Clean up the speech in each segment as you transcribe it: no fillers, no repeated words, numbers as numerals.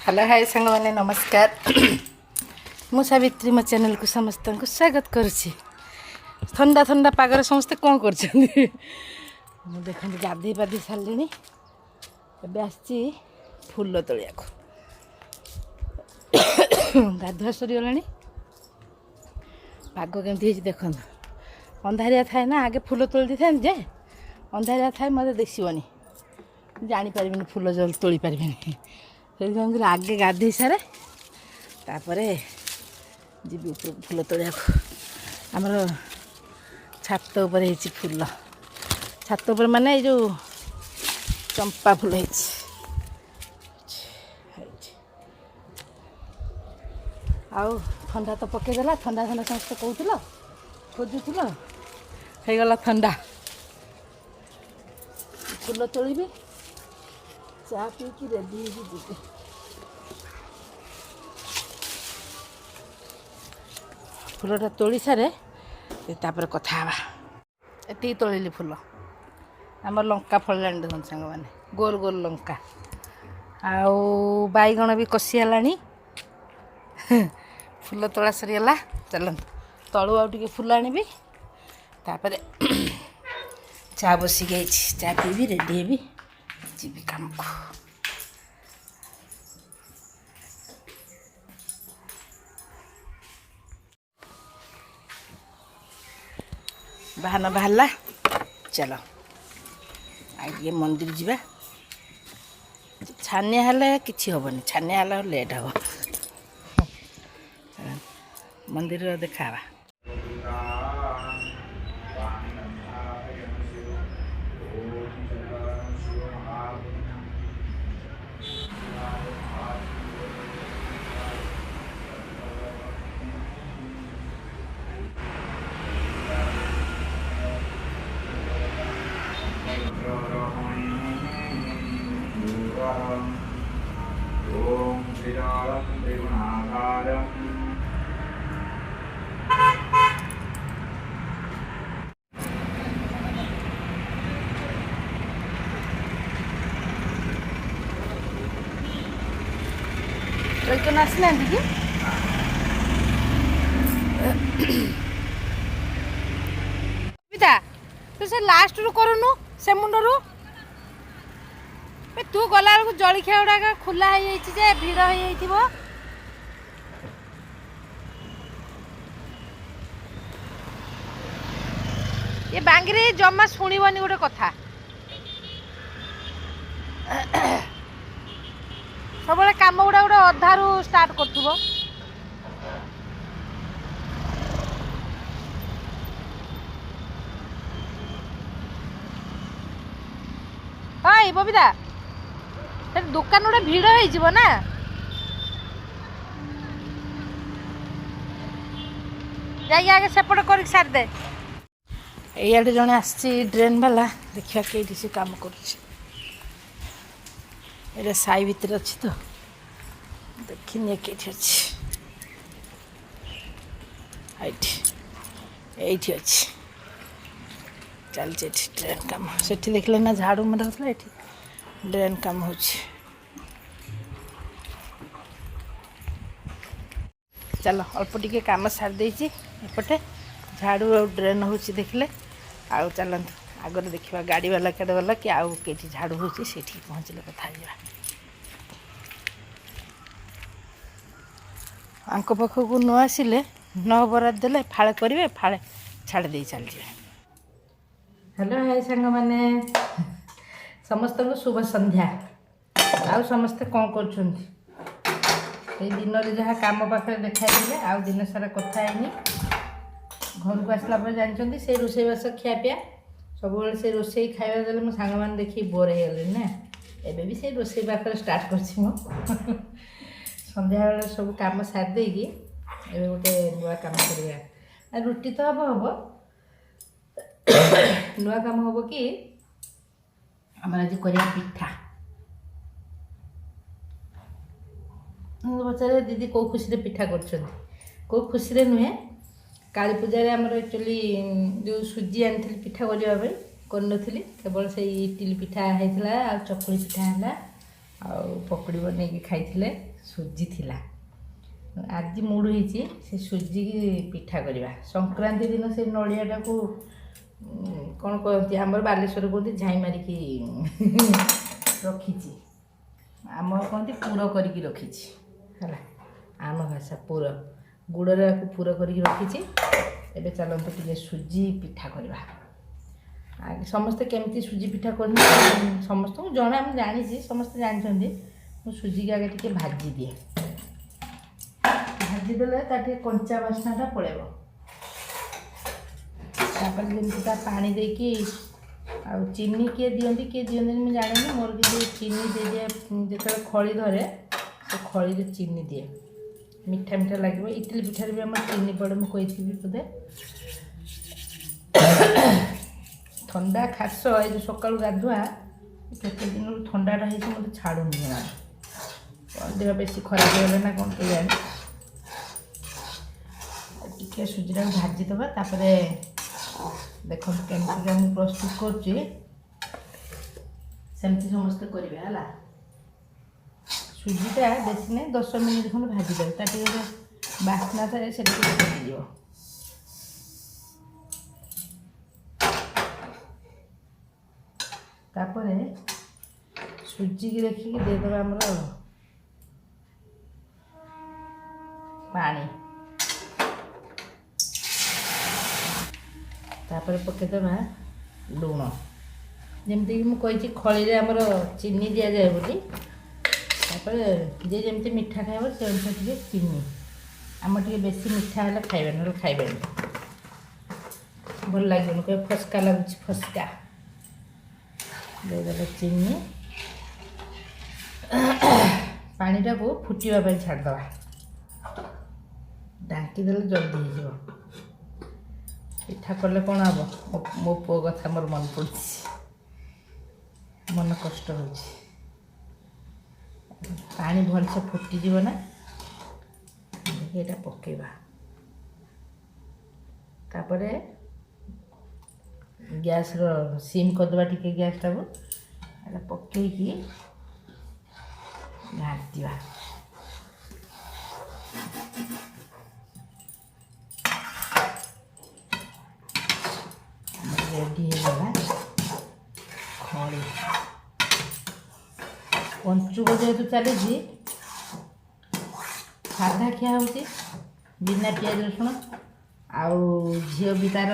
Hello hi संग मैंने नमस्कार मु सावित्री मो चैनल को समस्त को स्वागत करुच्ची। ठंडा ठंडा पागर समस्ते कौन कर देखते गाधे पाधे सारे एबे फूल तोलिया गाधुआ सरीगला पाग केमती देख अंधारिया थाए ना आगे फूल तोली था जे अंधारिया थाए मत दिशबनी जापर फूल जल तोली पारि से आगे गाधे सारे तापर जी फूल तोड़ा आमर छात उपर फूल छात उपर माने जो चंपा फूल आउ ठंडा तो पकईदेला ठंडा ठंडा समस्त कहूल खोजुल हो गला ठंडा फूल तोड़ी चा पीकी रेडी जी फूलटा तोली सारे तापर कथा एति तोलिली फूल आम लंका फल देखो सांग मैंने गोल गोल लंका आउ बैगण भी कषिगला फूल तोला सरीगला चलत तलू आउ फूल आनी तापर चा बसिक चा पीबी रेडी हेबी जीवी काम को बाहन बाहरला चलो आगे मंदिर जावा छानिया हेले किछि होबनी छानिया हेले लेट हो मंदिर देखावा ओम श्रीराम त्रिगुणाकारं तो आसना कि तू से लास्ट रू करूनु से मुंडरू तू गला जलखिया गुड़ा खोला हो भिड़ हो ये बांगी जमा शुणबनी गोटे कथा सब कम गुड़ा गोटे अधारू स्टार्ट कर बबिता दुकान गोटे भिड़ हो ना जाइए आगे सेपट कर सारी दे ये जड़े आसी ड्रेन वाला देखा कई से कम कर साई भितर अच्छी तो देखनी कई अच्छी अच्छी चलती ड्रेन काम से देखले ना झाड़ू मरा ये ड्रेन काम हो चलो अल्प टिके काम सारी देपटे झाड़ू और ड्रेन हो देखले आउ चलत आगर देखा गाड़ी वाला केड़े वाला कि आउ कई झाड़ू हो पहुँचले कथा आंक पाखक न आसिले न बराद देले फाड़े करेंगे फाड़े छाड़ दे चल जाए। हेलो हाय सांग मैंने समस्त को शुभ संध्या आउ समस्ते कौन कर दिन जहाँ कम पाखे देखाई आउ दिन सारा कथा है घर को आसला जानते से रोसईबास खियापिया सब से रोसई खाଇବା देले मो सांग मैंने देखी बोर हो गले ना एबे भी से रोसई पाखे स्टार्ट कर संध्या बेले सब कम सारी देगी एबे गोटे नुआ काम करवा रुटी तो हम नुआ काम हम कि आम आज कर पिठा पचारे दीदी कौ खुशी पिठा कर खुशी नुहे काली पूजा आमर एक्चुअली जो सुजी आनी पिठा करने केवल से इडली पिठा होता आ चकुली पिठा है ଆଉ ପକୁଡ଼ି ବନେଇକି ଖାଇଥିଲେ। ସୁଜି ଥିଲା। ଆଜି ମୁଡ଼ ହେଇଛି ସେ ସୁଜିକି ପିଠା କରିବା। ସଂକ୍ରାନ୍ତି ଦିନ ସେ ନଡ଼ିଆଟାକୁ କ'ଣ କହନ୍ତି, ଆମର ବାଲେଶ୍ୱର କୁହନ୍ତି ଝାଇଁ ମାରିକି ରଖିଛି। ଆମର କହନ୍ତି ପୁର କରିକି ରଖିଛି ହେଲା, ଆମ ଭାଷା ପୁର। ଗୁଡ଼ରେ ଆକୁ ପୁର କରିକି ରଖିଛି। ଏବେ ଚାଲନ୍ତୁ ଟିକେ ସୁଜି ପିଠା କରିବା। ଆগে ସମସ୍ତେ କେମିତି ସୁଜି ପିଠା କରନ୍ତି ସମସ୍ତଙ୍କୁ ଜଣା, ମୁଁ ଜାଣିଛି, ସମସ୍ତେ ଜାଣିଛନ୍ତି। ମୁଁ ସୁଜିକି ଆଗେ ଟିକେ ଭାଜିଦିଏ। ଭାଜିଦେଲେ ତା ଟିକେ କଞ୍ଚା ବାସ୍ନାଟା ପଳେଇବ। ତାପରେ ଯେମିତି ତା ପାଣି ଦେଇକି, ଆଉ ଚିନି କିଏ ଦିଅନ୍ତି କିଏ ଦିଅନ୍ତିନି ମୁଁ ଜାଣିନି, ମୋର କିନ୍ତୁ ଚିନି ଦେଇଦିଏ। ଯେତେବେଳେ ଖଳି ଧରେ ସେ ଖଳିରେ ଚିନି ଦିଏ, ମିଠା ମିଠା ଲାଗିବ। ଇଟିଲି ପିଠାରେ ବି ଆମର ଚିନି ପଡ଼େ, ମୁଁ କହିଥିବି ବୋଧେ। ଥଣ୍ଡା ଖାସ, ଏଇ ଯେଉଁ ସକାଳୁ ଗାଧୁଆ କେତେ ଦିନରୁ ଥଣ୍ଡାଟା ହେଇଛି, ମୋତେ ଛାଡ଼ୁନି ଜମା। ଦେହ ବେଶୀ ଖରାପ ହେଇଗଲା ନା କ'ଣ କେଜାଣି। ଟିକେ ସୁଜିଟାକୁ ଭାଜିଦେବା। ତାପରେ ଦେଖନ୍ତୁ କେମିତିକା ମୁଁ ପ୍ରସ୍ତୁତ କରୁଛି, ସେମିତି ସମସ୍ତେ କରିବେ ହେଲା। ସୁଜିଟା ବେଶୀ ନାହିଁ, 10 ମିନିଟ୍ ଖଣ୍ଡେ ଭାଜିଦେବେ। ତା ଟିକେ ଗୋଟେ ବାସ୍ନା ଥାଏ, ସେଟା ଟିକେ କଟିଯିବ। ତାପରେ ସୁଜିକି ଦେଖିକି ଦେଇଦେବା ଆମର ପାଣି। ତାପରେ ପକାଇଦେବା ଲୁଣ। ଯେମିତିକି ମୁଁ କହିଛି ଖଳିରେ ଆମର ଚିନି ଦିଆଯାଏ ବୋଲି। ତାପରେ ଯିଏ ଯେମିତି ମିଠା ଖାଇବ ସେ ଅନୁସାରେ ଟିକେ ଚିନି। ଆମର ଟିକେ ବେଶୀ ମିଠା ହେଲେ ଖାଇବେନି, ନହେଲେ ଖାଇବେନି, ଭଲ ଲାଗିବନି, କହିବେ ଫସ୍କା ଲାଗୁଛି, ଫସ୍କା। ଦେଇଦେଲେ ଚିନି। ପାଣିଟାକୁ ଫୁଟିବା ପାଇଁ ଛାଡ଼ିଦେବା। ଢାଙ୍କିଦେଲେ ଜଲ୍ଦି ହେଇଯିବ। ପିଠା କଲେ କ'ଣ ହେବ, ମୋ ପୁଅ କଥା ମୋର ମନେ ପଡ଼ୁଛି, ମନ କଷ୍ଟ ହେଉଛି। ପାଣି ଭଲସେ ଫୁଟିଯିବ ନା, ଏଇଟା ପକାଇବା। ତାପରେ ଗ୍ୟାସ୍ର ସିମ୍ କରିଦେବା ଟିକେ ଗ୍ୟାସ୍ଟାକୁ। ଏଇଟା ପକାଇକି ଘାଣ୍ଟିବା। ରେଡ଼ି ହେଇଗଲା ଖଳି। ପଞ୍ଚୁକ ଯେହେତୁ ଚାଲିଛି, ସାଧା ଖିଆ ହେଉଛି ବିନା ପିଆଜ ରସୁଣ। ଆଉ ଝିଅ ବି ତାର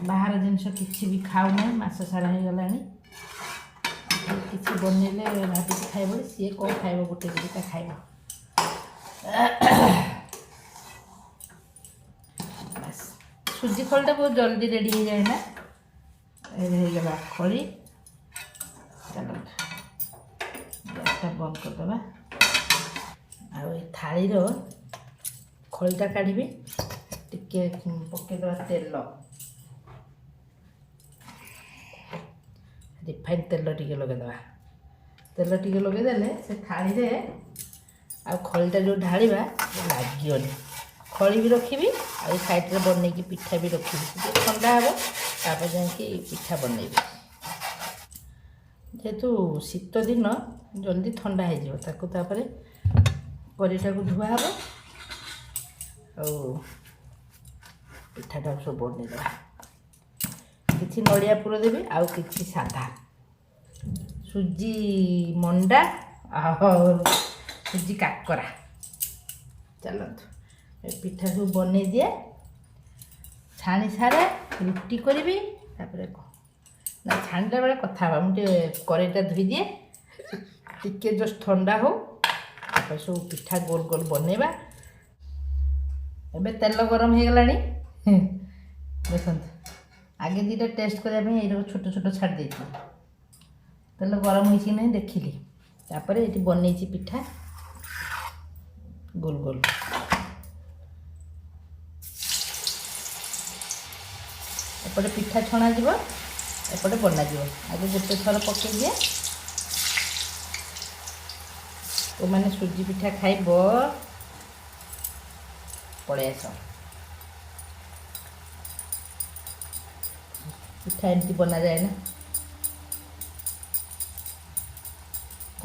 ବାହାର ଜିନିଷ କିଛି ବି ଖାଉନାହିଁ, ମାସ ସାରା ହେଇଗଲାଣି। କିଛି ବନେଇଲେ ଭାବିକି ଖାଇବ, ସିଏ କ'ଣ ଖାଇବ, ଗୋଟେ ଦୁଇଟା ଖାଇବ। ବାସ୍, ସୁଜି ଖଳିଟା ବହୁତ ଜଲ୍ଦି ରେଡ଼ି ହେଇଯାଏ ନା। ହେଇଗଲା ଖଳି। ଚାଲନ୍ତୁ ଗ୍ୟାସ୍ଟା ବନ୍ଦ କରିଦେବା। ଆଉ ଏ ଥାଳିର ଖଳିଟା କାଢ଼ିବି, ଟିକେ ପକାଇଦେବା ତେଲ। ରିଫାଇନ୍ ତେଲ ଟିକେ ଲଗାଇଦେବା। ତେଲ ଟିକେ ଲଗାଇଦେଲେ ସେ ଥାଳିରେ ଆଉ ଖଳିଟା ଯେଉଁ ଢାଳିବା ଲାଗିବନି। ଖଳି ବି ରଖିବି, ଆଉ ଏ ସାଇଡ଼୍ରେ ବନେଇକି ପିଠା ବି ରଖିବି। ଟିକେ ଥଣ୍ଡା ହେବ, ତାପରେ ଯାଇକି ପିଠା ବନେଇବି। ଯେହେତୁ ଶୀତ ଦିନ ଜଲ୍ଦି ଥଣ୍ଡା ହେଇଯିବ, ତାକୁ ତାପରେ କରିଟାକୁ ଧୁଆ ହେବ, ଆଉ ପିଠାଟାକୁ ସବୁ ବନେଇଦେବା। କିଛି ନଡ଼ିଆ ପୁର ଦେବି, ଆଉ କିଛି ସାଧା ସୁଜି ମଣ୍ଡା ଆଉ ସୁଜି କାକରା। ଚାଲନ୍ତୁ ଏ ପିଠା ସବୁ ବନେଇ ଦିଏ, ଛାଣି ସାରେ, ରୁଟି କରିବି। ତାପରେ ନା, ଛାଣିଲା ବେଳେ କଥା ହେବା। ମୁଁ ଟିକେ କରେଇଟା ଧୋଇଦିଏ, ଟିକେ ଜଷ୍ଟ ଥଣ୍ଡା ହଉ, ତାପରେ ସବୁ ପିଠା ଗୋଲ ଗୋଲ ବନେଇବା। ଏବେ ତେଲ ଗରମ ହେଇଗଲାଣି, ଦେଖନ୍ତୁ। ଆଗେ ଦୁଇଟା ଟେଷ୍ଟ କରିବା ପାଇଁ ଏଇଟାକୁ ଛୋଟ ଛୋଟ ଛାଡ଼ି ଦେଇଥିଲି। ତେଲ ଗରମ ହେଇଛି କି ନାହିଁ ଦେଖିଲି। ତାପରେ ଏଠି ବନେଇଛି ପିଠା ଗୋଲ ଗୋଲ। ଏପଟେ ପିଠା ଛଣାଯିବ, ଏପଟେ ବନାଯିବ। ଆଗେ ଗୋଟେ ଥର ପକାଇ ଦିଏ। ତୁମମାନେ ସୁଜି ପିଠା ଖାଇବ, ପଳେଇ ଆସ। ପିଠା ଏମିତି ବନାଯାଏ ନା,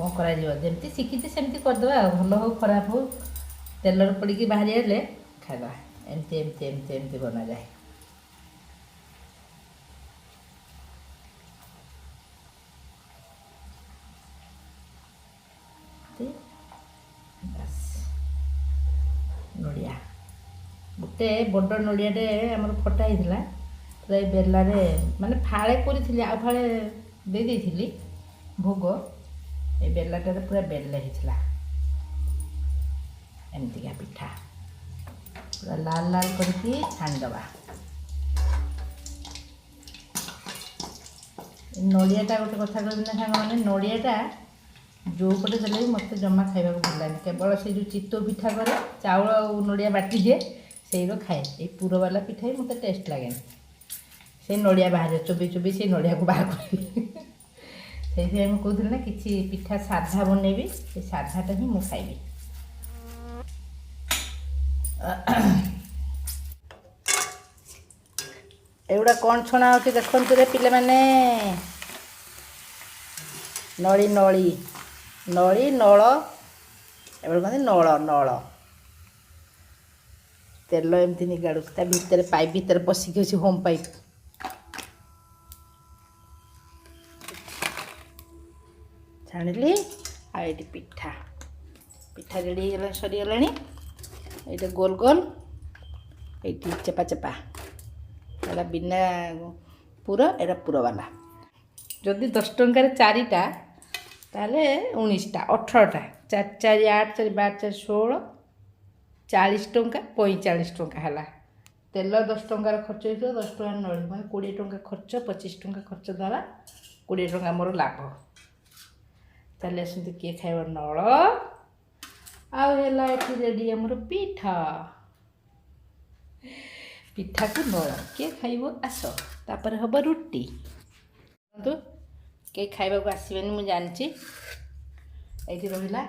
କ'ଣ କରାଯିବ ଯେମିତି ଶିଖିଛି ସେମିତି କରିଦେବା ଆଉ ଭଲ ହଉ ଖରାପ ହଉ ତେଲରେ ପଡ଼ିକି ବାହାରି ହେଲେ ଖାଇଦେବା ଏମିତି ଏମିତି ଏମିତି ଏମିତି ବନାଯାଏ। ନଡ଼ିଆ ଗୋଟେ ବଡ଼ ନଡ଼ିଆଟେ ଆମର ଫଟା ହେଇଥିଲା ପୁରା ଏ ବେଲାରେ ମାନେ ଫାଳେ କରିଥିଲି ଆଉ ଫାଳେ ଦେଇ ଦେଇଥିଲି ଭୋଗ ଏ ବେଲାଟାରେ ପୁରା ବେଲେ ହେଇଥିଲା ଏମିତିକା ପିଠା ପୁରା ଲାଲ ଲାଲ କରିକି ଛାଣିଦେବା। ନଡ଼ିଆଟା ଗୋଟେ କଥା କହିବି ନା ସାଙ୍ଗମାନେ ନଡ଼ିଆଟା ଯେଉଁ ପଟେ ଦେଲେ ବି ମୋତେ ଜମା ଖାଇବାକୁ ଭଲ ଲାଗେନି କେବଳ ସେ ଯେଉଁ ଚିତଉ ପିଠା କରେ ଚାଉଳ ଆଉ ନଡ଼ିଆ ବାଟିଦିଏ ସେଇର ଖାଏ ଏଇ ପୁରବାଲା ପିଠା ବି ମୋତେ ଟେଷ୍ଟ ଲାଗେନି ସେଇ ନଡ଼ିଆ ବାହାରେ ଚୋବେଇ ଚୋବେଇ ସେଇ ନଡ଼ିଆକୁ ବାହାର କରିବି ସେଇଥିପାଇଁ ମୁଁ କହୁଥିଲି ନା କିଛି ପିଠା ସାଧା ବନେଇବି ସେ ସାଧାଟା ହିଁ ମୁଁ ଖାଇବି। ଏଗୁଡ଼ା କ'ଣ ଛଣା ହେଉଛି ଦେଖନ୍ତୁ ରେ ପିଲାମାନେ ନଳି ନଳି ନଳି ନଳ ଏଗୁଡ଼ା କହନ୍ତି ନଳ ନଳ ତେଲ ଏମିତି ନିଗାଡ଼ୁଛି ତା ଭିତରେ ପାଇପ୍ ଭିତରେ ପଶିକି ଅଛି ହୋମ୍ ପାଇପ୍। ଛାଣିଲି ଆଉ ଏଇଠି ପିଠା ପିଠା ରେଡ଼ି ହେଇଗଲା ସରିଗଲାଣି ଏଇଟା ଗୋଲ ଗୋଲ ଏଇଠି ଚେପା ଚେପା ଏଇଟା ବିନା ପୁର ଏଇଟା ପୁରବାଲା ଯଦି 10 ଟଙ୍କାରେ 4ଟା ତାହେଲେ 19ଟା 18ଟା 4 4 8 4 12 4 16 40 ଟଙ୍କା 45 ଟଙ୍କା ହେଲା ତେଲ 10 ଟଙ୍କାର ଖର୍ଚ୍ଚ ହେଇଥିବ 10 ଟଙ୍କା ନଳି ମାନେ 20 ଟଙ୍କା ଖର୍ଚ୍ଚ 25 ଟଙ୍କା ଖର୍ଚ୍ଚ ଦ୍ୱାରା 20 ଟଙ୍କା ମୋର ଲାଭ। ତାହେଲେ ଆସନ୍ତୁ କିଏ ଖାଇବ ନଳ ଆଉ ହେଲା ଏଠି ରେଡ଼ି ଆମର ପିଠା ପିଠାକୁ ନଳ କିଏ ଖାଇବ ଆସ ତାପରେ ହେବ ରୁଟି କିନ୍ତୁ କେହି ଖାଇବାକୁ ଆସିବେନି ମୁଁ ଜାଣିଛି ଏଇଠି ରହିଲା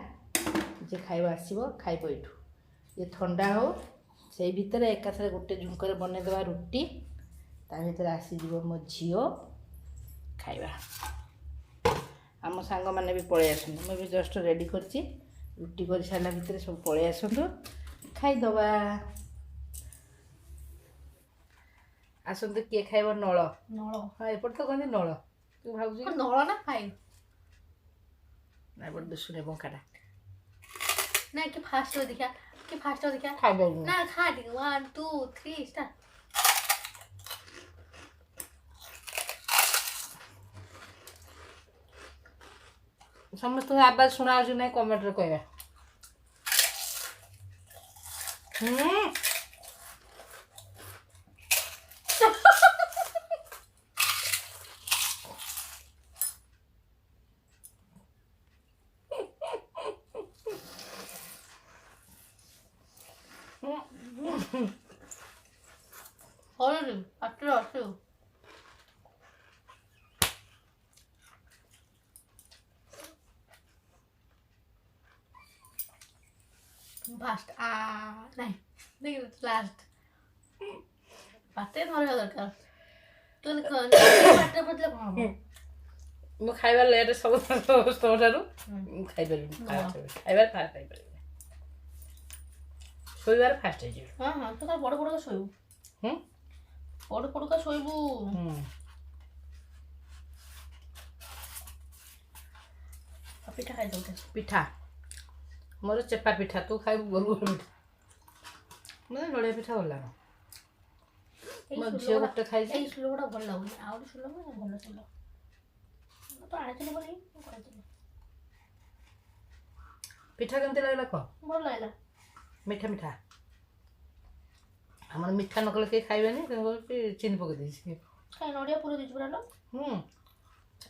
ଯେ ଖାଇବା ଆସିବ ଖାଇବ ଏଇଠୁ ଇଏ ଥଣ୍ଡା ହଉ ସେଇ ଭିତରେ ଏକାଥରେ ଗୋଟେ ଝୁଙ୍କରେ ବନେଇଦେବା ରୁଟି ତା ଭିତରେ ଆସିଯିବ ମୋ ଝିଅ ଖାଇବା ଆମ ସାଙ୍ଗମାନେ ବି ପଳେଇ ଆସନ୍ତୁ ମୁଁ ବି ଜଷ୍ଟ ରେଡ଼ି କରିଛି ରୁଟି କରିସାରିଲା ଭିତରେ ସବୁ ପଳେଇ ଆସନ୍ତୁ ଖାଇଦେବା। ଆସନ୍ତୁ କିଏ ଖାଇବ ନଳ ନଳ ହଁ ଏପଟେ ତ କହନ୍ତି ନଳ ତୁ ଭାବୁଛୁ ନଳ ନା ଖାଇ ନା ଏପଟେ ଦୁଶୁନି ବଙ୍କାଟା ନା କି ଫାଷ୍ଟ ଦେଖିଆ ଖାଇବା ନା ଖା ଟିକେ 1 2 3 ଷ୍ଟାର୍ଟ ସମସ୍ତଙ୍କ ଆବାଜ ଶୁଣା ଯାଉଛି ନାଇଁ କମେଣ୍ଟରେ କହିବା। ହଳଦୀ ପାଟିରେ ଆସିବ फास्ट नहीं नहीं लास्ट पाटे धरवा दरकार तो पाटे बदले कौन हम मु खाइबा लेट सब तोठारु खाइ परबी खाइबा फास्ट खाइ परबी सोइबार फास्ट हे जे हां हां तो बड़ बड़ का सोइबू बड़ बड़ का सोइबू पिठा खाइ दउते पिठा मोर चेपा पिठा तू खाइ गोल गोल पिठा मैं नड़िया पिठा भल लाग मो झियो गोटे खाइ ए स्लोटा भल लागु आउ स्लो भल स्लो तो आइतले बोली पिठा केमते लागला को भल लागला मीठा मीठा हमर मीठा नकले के खाइबेनी चीनी पक दी खाइ नड़िया पूरा दिज पुरा लो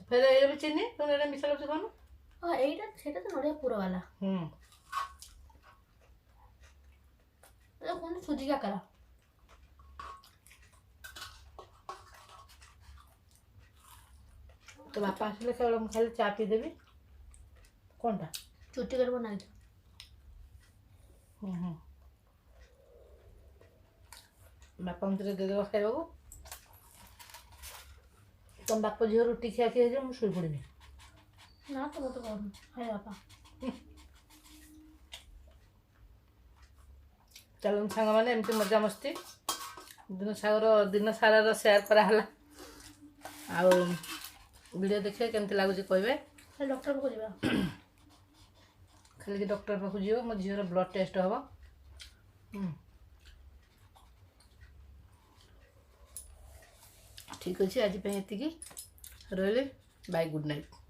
फेर ए भी चीनी तो एटा मीठा लगछ कोन हां एटा सेटा तो नड़िया पूरा वाला कौन सूजी का करा तो बापा आसले केवल हम खाली चा पी देबी कोनटा चुटी कर बना दे बापा अंतरे दे देबा खाइबो तुम बापा झियो रोटी खिया के जे मु सुई पड़िनी ନା ତ ମୋତେ କହୁନି ଖାଇବା ବାପା। ଚାଲନ୍ତୁ ସାଙ୍ଗମାନେ ଏମିତି ମଜାମସ୍ତି ଦିନ ସାରାର ସେୟାର କରାହେଲା। ଆଉ ଭିଡ଼ିଓ ଦେଖିବେ କେମିତି ଲାଗୁଛି କହିବେ। ଡକ୍ଟର ପାଖକୁ ଯିବା। ଖାଲିକି ଡକ୍ଟର ପାଖକୁ ଯିବ, ମୋ ଝିଅର ବ୍ଲଡ଼ ଟେଷ୍ଟ ହେବ। ଠିକ୍ ଅଛି, ଆଜି ପାଇଁ ଏତିକି। ରହିଲି, ବାଇ, ଗୁଡ୍ ନାଇଟ୍।